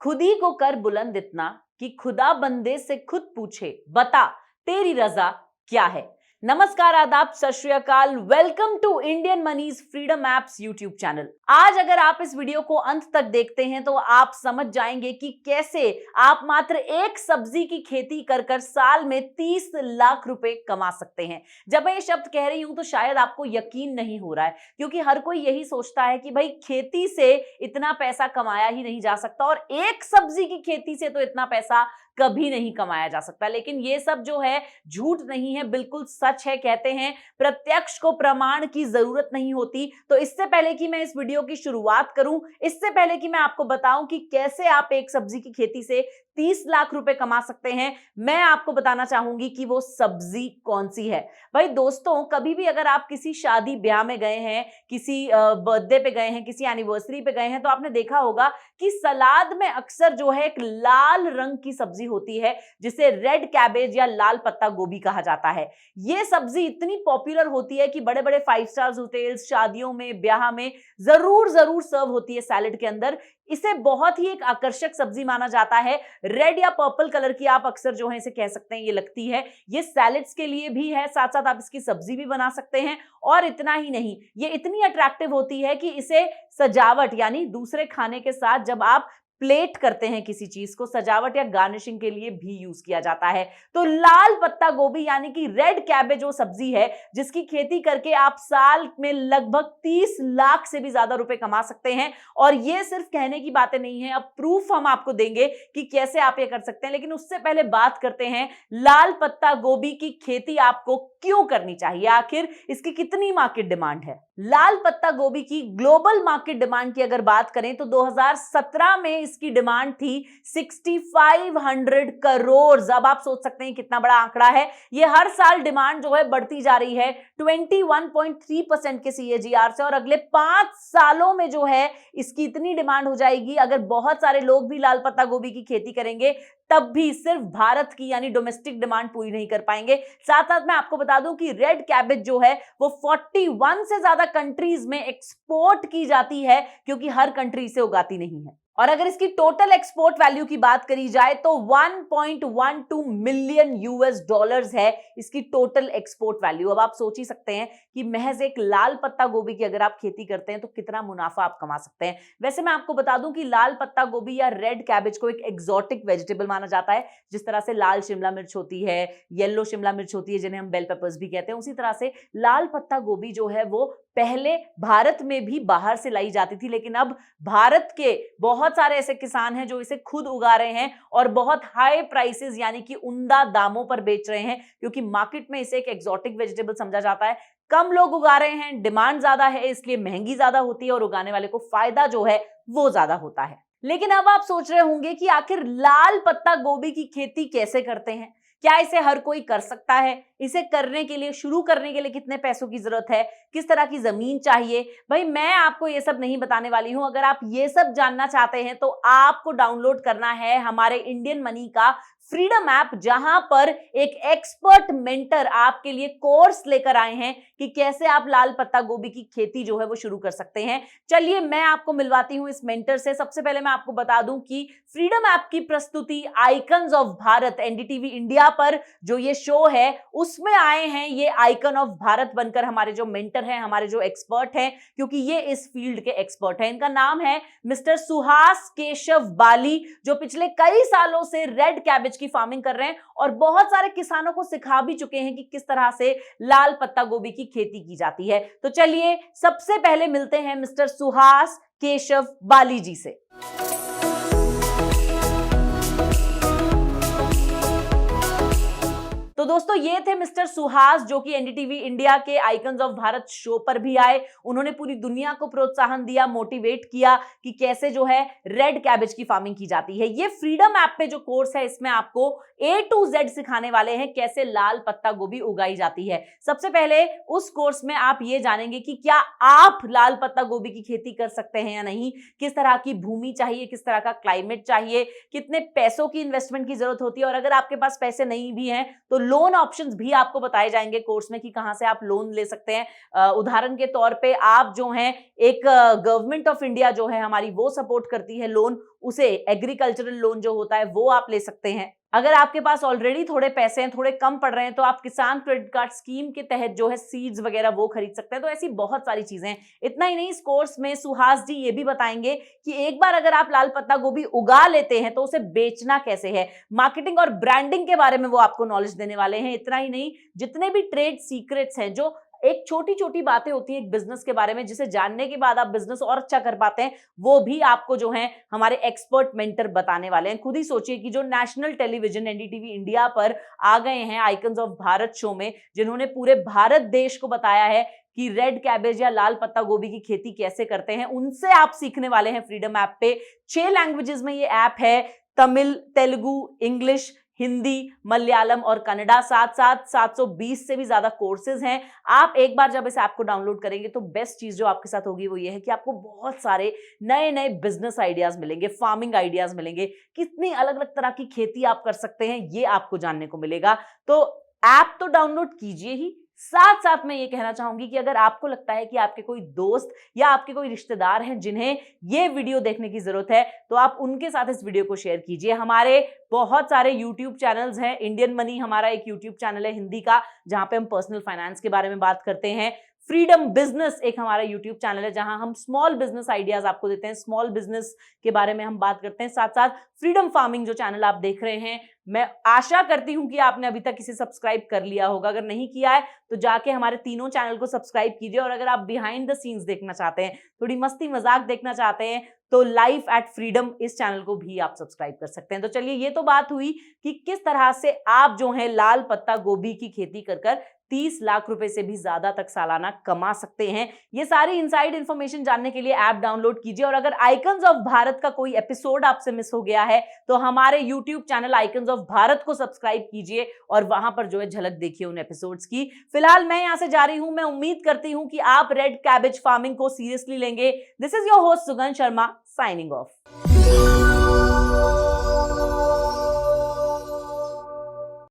खुद ही को कर बुलंद इतना कि खुदा बंदे से खुद पूछे, बता तेरी रजा क्या है। नमस्कार, आदाब, सत श्री अकाल। Welcome to Indian money's freedom apps YouTube channel. आज अगर आप इस वीडियो को अंत तक देखते हैं तो आप समझ जाएंगे कि कैसे आप मात्र एक सब्जी की खेती कर साल में 30 लाख रुपए कमा सकते हैं। जब मैं ये शब्द कह रही हूं तो शायद आपको यकीन नहीं हो रहा है, क्योंकि हर कोई यही सोचता है कि भाई खेती से इतना पैसा कमाया ही नहीं जा सकता और एक सब्जी की खेती से तो इतना पैसा कभी नहीं कमाया जा सकता। लेकिन ये सब जो है झूठ नहीं है, बिल्कुल सच है। कहते हैं प्रत्यक्ष को प्रमाण की जरूरत नहीं होती। तो इससे पहले कि मैं इस वीडियो की शुरुआत करूं, इससे पहले कि मैं आपको बताऊं कि कैसे आप एक सब्जी की खेती से 30 लाख रुपए कमा सकते हैं, मैं आपको बताना चाहूंगी कि वो सब्जी कौन सी है। भाई दोस्तों, कभी भी अगर आप किसी शादी ब्याह में गए हैं, किसी बर्थडे पे गए हैं, किसी एनिवर्सरी पे गए हैं, तो आपने देखा होगा कि सलाद में अक्सर जो है एक लाल रंग की सब्जी होती है जिसे रेड कैबेज या लाल पत्ता गोभी कहा जाता है। ये सब्जी इतनी पॉपुलर होती है कि बड़े बड़े 5 स्टार होटल्स, शादियों में, ब्याह में जरूर सर्व होती है सैलेड के अंदर। इसे बहुत ही एक आकर्षक सब्जी माना जाता है। रेड या पर्पल कलर की आप अक्सर जो है इसे कह सकते हैं, ये लगती है। ये सैलेड्स के लिए भी है, साथ साथ आप इसकी सब्जी भी बना सकते हैं। और इतना ही नहीं, ये इतनी अट्रैक्टिव होती है कि इसे सजावट यानी दूसरे खाने के साथ जब आप प्लेट करते हैं किसी चीज को, सजावट या गार्निशिंग के लिए भी यूज किया जाता है। तो लाल पत्ता गोभी यानी कि रेड कैबेज वो सब्जी है जिसकी खेती करके आप साल में लगभग 30 लाख से भी ज्यादा रुपए कमा सकते हैं। और ये सिर्फ कहने की बातें नहीं है, अब प्रूफ हम आपको देंगे कि कैसे आप ये कर सकते हैं। लेकिन उससे पहले बात करते हैं लाल पत्ता गोभी की खेती आपको क्यों करनी चाहिए, आखिर इसकी कितनी मार्केट डिमांड है। लाल पत्ता गोभी की ग्लोबल मार्केट डिमांड की अगर बात करें तो 2017 में इसकी डिमांड थी 6500 करोड़। अब आप सोच सकते हैं कितना बड़ा आंकड़ा है। ये हर साल डिमांड जो है बढ़ती जा रही है 21.3% के CAGR से, और अगले 5 सालों में जो है इसकी इतनी डिमांड हो जाएगी, अगर बहुत सारे लोग भी लाल पत्ता गोभी की खेती करेंगे तब भी सिर्फ भारत की यानी डोमेस्टिक डिमांड पूरी नहीं कर पाएंगे। साथ साथ मैं आपको बता दूं कि रेड कैबेज जो है वो 41 से ज्यादा कंट्रीज में एक्सपोर्ट की जाती है, क्योंकि हर कंट्री इसे उगाती नहीं है। और अगर इसकी टोटल एक्सपोर्ट वैल्यू की बात करी जाए तो 1.12 मिलियन US डॉलर्स है इसकी टोटल एक्सपोर्ट वैल्यू। अब आप सोच ही सकते हैं कि महज एक लाल पत्ता गोभी की अगर आप खेती करते हैं तो कितना मुनाफा आप कमा सकते हैं। वैसे मैं आपको बता दूं कि लाल पत्ता गोभी या रेड कैबेज को एक एक्सोटिक वेजिटेबल माना जाता है। जिस तरह से लाल शिमला मिर्च होती है, येलो शिमला मिर्च होती है जिन्हें हम बेल पेपर्स भी कहते हैं, उसी तरह से लाल पत्ता गोभी जो है वो पहले भारत में भी बाहर से लाई जाती थी, लेकिन अब भारत के बहुत सारे ऐसे किसान हैं जो इसे खुद उगा रहे हैं और बहुत हाई प्राइसेस यानी कि उम्दा दामों पर बेच रहे हैं, क्योंकि मार्केट में इसे एक एक्सोटिक वेजिटेबल समझा जाता है। कम लोग उगा रहे हैं, डिमांड ज्यादा है, इसलिए महंगी ज्यादा होती है और उगाने वाले को फायदा जो है वो ज्यादा होता है। लेकिन अब आप सोच रहे होंगे कि आखिर लाल पत्ता गोभी की खेती कैसे करते हैं, क्या इसे हर कोई कर सकता है, इसे करने के लिए, शुरू करने के लिए कितने पैसों की जरूरत है, किस तरह की जमीन चाहिए। भाई मैं आपको ये सब नहीं बताने वाली हूं। अगर आप ये सब जानना चाहते हैं तो आपको डाउनलोड करना है हमारे इंडियन मनी का फ्रीडम ऐप, जहां पर एक एक्सपर्ट मेंटर आपके लिए कोर्स लेकर आए हैं कि कैसे आप लाल पत्ता गोभी की खेती जो है वो शुरू कर सकते हैं। चलिए मैं आपको मिलवाती हूं इस मेंटर से। सबसे पहले मैं आपको बता दूं कि फ्रीडम ऐप की प्रस्तुति icons of Bharat NDTV India पर जो ये शो है उसमें आए हैं ये आइकन ऑफ भारत बनकर हमारे जो मेंटर हैं, हमारे जो एक्सपर्ट हैं, क्योंकि ये इस फील्ड के एक्सपर्ट हैं। इनका नाम है मिस्टर सुहास केशव बाली, जो पिछले कई सालों से रेड कैबेज की फार्मिंग कर रहे हैं और बहुत सारे किसानों को सिखा भी चुके हैं कि किस तरह से लाल पत्ता गोभी की खेती की जाती है। तो चलिए सबसे पहले मिलते हैं मिस्टर सुहास केशव बाली जी से। तो दोस्तों ये थे मिस्टर सुहास, जो कि NDTV इंडिया के आइकन्स ऑफ भारत शो पर भी आए। उन्होंने पूरी दुनिया को प्रोत्साहन दिया, मोटिवेट किया कि कैसे जो है रेड कैबेज की फार्मिंग की जाती है। ये फ्रीडम ऐप पे जो कोर्स है इसमें आपको A to Z सिखाने वाले हैं कैसे लाल पत्ता गोभी उगाई जाती है। सबसे पहले उस कोर्स में आप ये जानेंगे कि क्या आप लाल पत्ता गोभी की खेती कर सकते हैं या नहीं, किस तरह की भूमि चाहिए, किस तरह का क्लाइमेट चाहिए, कितने पैसों की इन्वेस्टमेंट की जरूरत होती है, और अगर आपके पास पैसे नहीं भी हैं तो लोन ऑप्शंस भी आपको बताए जाएंगे कोर्स में कि कहां से आप लोन ले सकते हैं। उदाहरण के तौर पे आप जो हैं एक गवर्नमेंट ऑफ इंडिया जो है हमारी वो सपोर्ट करती है लोन, उसे एग्रीकल्चरल लोन जो होता है वो आप ले सकते हैं। अगर आपके पास ऑलरेडी थोड़े पैसे हैं, थोड़े कम पड़ रहे हैं, तो आप किसान क्रेडिट कार्ड स्कीम के तहत जो है सीड्स वगैरह वो खरीद सकते हैं। तो ऐसी बहुत सारी चीजें हैं। इतना ही नहीं, इस कोर्स में सुहास जी ये भी बताएंगे कि एक बार अगर आप लाल पत्ता गोभी उगा लेते हैं तो उसे बेचना कैसे है, मार्केटिंग और ब्रांडिंग के बारे में वो आपको नॉलेज देने वाले हैं। इतना ही नहीं, जितने भी ट्रेड सीक्रेट्स हैं, जो एक छोटी छोटी बातें होती हैं एक बिजनेस के बारे में, जिसे जानने के बाद आप बिजनेस और अच्छा कर पाते हैं, वो भी आपको जो है हमारे एक्सपर्ट मेंटर बताने वाले हैं। खुद ही सोचिए कि जो नेशनल टेलीविजन एनडीटीवी इंडिया पर आ गए हैं आइकन्स ऑफ भारत शो में, जिन्होंने पूरे भारत देश को बताया है कि रेड कैबेज या लाल पत्ता गोभी की खेती कैसे करते हैं, उनसे आप सीखने वाले हैं फ्रीडम ऐप पे। 6 लैंग्वेजेस में ये ऐप है, तमिल, तेलुगु, इंग्लिश, हिंदी, मलयालम और कन्नड़ा। साथ साथ 720 से भी ज्यादा कोर्सेज हैं। आप एक बार जब इस ऐप को डाउनलोड करेंगे तो बेस्ट चीज जो आपके साथ होगी वो ये है कि आपको बहुत सारे नए नए बिजनेस आइडियाज मिलेंगे, फार्मिंग आइडियाज मिलेंगे, कितनी अलग अलग तरह की खेती आप कर सकते हैं ये आपको जानने को मिलेगा। तो ऐप तो डाउनलोड कीजिए ही, साथ साथ मैं ये कहना चाहूंगी कि अगर आपको लगता है कि आपके कोई दोस्त या आपके कोई रिश्तेदार हैं जिन्हें ये वीडियो देखने की जरूरत है, तो आप उनके साथ इस वीडियो को शेयर कीजिए। हमारे बहुत सारे यूट्यूब चैनल्स हैं। इंडियन मनी हमारा एक यूट्यूब चैनल है हिंदी का, जहां पे हम पर्सनल फाइनेंस के बारे में बात करते हैं। फ्रीडम बिजनेस एक हमारा यूट्यूब चैनल है, जहां हम स्मॉल बिजनेस आइडियाज आपको देते हैं, स्मॉल बिजनेस के बारे में हम बात करते हैं। साथ साथ फ्रीडम फार्मिंग जो चैनल आप देख रहे हैं, मैं आशा करती हूं कि आपने अभी तक इसे सब्सक्राइब कर लिया होगा। अगर नहीं किया है तो जाके हमारे तीनों चैनल को सब्सक्राइब कीजिए। और अगर आप बिहाइंड द सीन्स देखना चाहते हैं, थोड़ी मस्ती मजाक देखना चाहते हैं, तो लाइफ एट फ्रीडम इस चैनल को भी आप सब्सक्राइब कर सकते हैं। तो चलिए, ये तो बात हुई कि किस तरह से आप जो है लाल पत्ता गोभी की खेती कर 30 लाख रुपए से भी ज्यादा तक सालाना कमा सकते हैं। ये सारी इनसाइड इंफॉर्मेशन जानने के लिए ऐप डाउनलोड कीजिए। और अगर आइकन्स ऑफ भारत का कोई एपिसोड आपसे मिस हो गया है तो हमारे YouTube channel icons of Bharat को सब्सक्राइब कीजिए और वहां पर जो है झलक देखिए उन एपिसोड्स की। फिलहाल मैं यहां से जा रही हूं। मैं उम्मीद करती हूं कि आप रेड कैबेज फार्मिंग को सीरियसली लेंगे। दिस इज योर होस्ट सुगंध शर्मा, साइनिंग ऑफ।